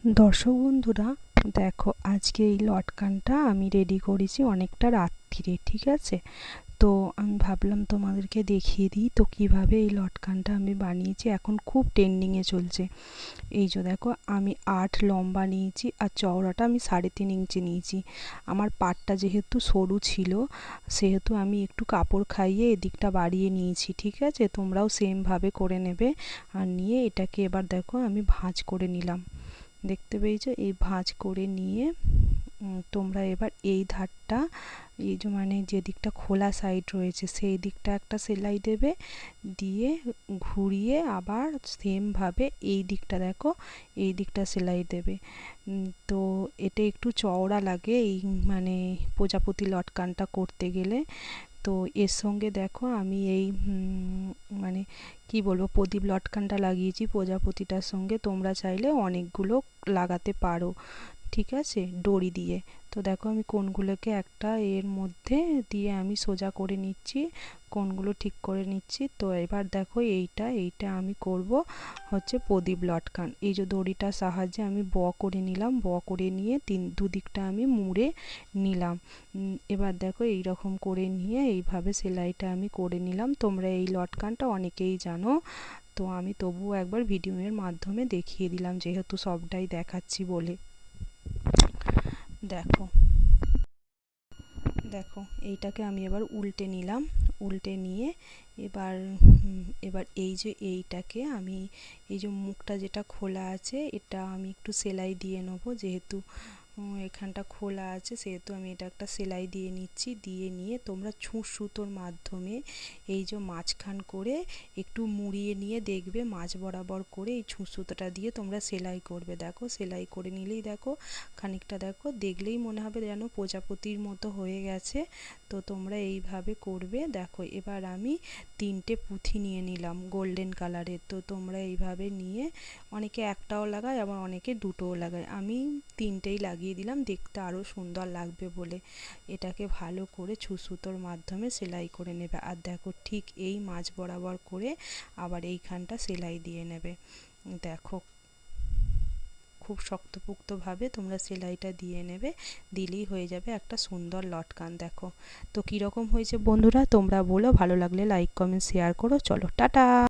দর্শক বন্ধুরা, দেখো আজকে এই লটকানটা আমি রেডি করেছি অনেকটা রাত্রিরে, ঠিক আছে। তো আমি ভাবলাম তোমাদেরকে দেখিয়ে দিই তো কিভাবে এই লটকানটা আমি বানিয়েছি। এখন খুব ট্রেন্ডিংয়ে চলছে। এই যে দেখো, আমি 8 লম্বা নিয়েছি আর চওড়াটা আমি 3.5 ইঞ্চি নিয়েছি। আমার পাটটা যেহেতু সরু ছিল সেহেতু আমি একটু কাপড় খাইয়ে এদিকটা বাড়িয়ে নিয়েছি, ঠিক আছে। তোমরাও সেমভাবে করে নেবে। আর নিয়ে এটাকে এবার দেখো আমি ভাঁজ করে নিলাম, দেখতে পেয়েছো। এই ভাঁজ করে নিয়ে তোমরা এবার এই ধারটা, এই যে মানে যে দিকটা খোলা সাইড রয়েছে সেই দিকটা একটা সেলাই দেবে, দিয়ে ঘুরিয়ে আবার সেমভাবে এই দিকটা দেখো, এই দিকটা সেলাই দেবে। তো এটা একটু চওড়া লাগে এই মানে প্রজাপতি লটকানটা করতে গেলে। তো এর সঙ্গে দেখো আমি এই মানে কি বলবো, প্রদীপ লটকানটা লাগিয়েছি প্রজাপতিটার সঙ্গে। তোমরা চাইলে অনেকগুলো লাগাতে পারো, ঠিক আছে, ডরি দিয়ে। তো দেখো আমি কোণগুলোকে একটা এর মধ্যে দিয়ে আমি সোজা করে নিচ্ছি, কোণগুলো ঠিক করে নিচ্ছি। তো এবার দেখো এইটা আমি করব হচ্ছে প্রদীপ লটকান। এই যে দড়িটার সাহায্যে আমি করে নিলাম, করে নিয়ে দুদিকটা আমি মুড়ে নিলাম। এবার দেখো এই রকম করে নিয়ে এইভাবে সেলাইটা আমি করে নিলাম। তোমরা এই লটকানটা অনেকেই জানো, তো আমি তবুও একবার ভিডিওর মাধ্যমে দেখিয়ে দিলাম যেহেতু সবটাই দেখাচ্ছি বলে। দেখো দেখো এইটাকে আমি এবার উল্টে নিলাম, উল্টে নিয়ে এবার এবার এই যে এইটাকে আমি, এই যে মুখটা যেটা খোলা আছে এটা আমি একটু সেলাই দিয়ে নেবো, যেহেতু এখানটা খোলা আছে সেহেতু আমি এটা একটা সেলাই দিয়ে নিচ্ছি। দিয়ে নিয়ে তোমরা ছুঁচ সুতোর মাধ্যমে এই যে মাঝখান করে একটু মুড়িয়ে নিয়ে দেখবে মাঝ বরাবর করে এই ছুঁচ সুতোটা দিয়ে তোমরা সেলাই করবে। দেখো সেলাই করে নিলেই দেখো খানিকটা দেখো দেখলেই মনে হবে যেন প্রজাপতির মতো হয়ে গেছে। তো তোমরা এইভাবে করবে। দেখো এবার আমি 3টে পুঁথি নিয়ে নিলাম গোল্ডেন কালারের। তো তোমরা এইভাবে নিয়ে, অনেকে একটাও লাগায় আবার অনেকে দুটোও লাগায়, আমি 3টেই লাগিয়ে দিলাম দেখতে আরও সুন্দর লাগবে বলে। এটাকে ভালো করে সুতোর মাধ্যমে সেলাই করে নেবে। আর দেখো ঠিক এই মাঝ বরাবর করে আবার এইখানটা সেলাই দিয়ে নেবে। দেখো খুব শক্তপোক্তভাবে তোমরা সেলাইটা দিয়ে নেবে, দিলেই হয়ে যাবে একটা সুন্দর লটকান। দেখো তো কীরকম হয়েছে বন্ধুরা, তোমরা বলো। ভালো লাগলে লাইক কমেন্ট শেয়ার করো। চলো টাটা।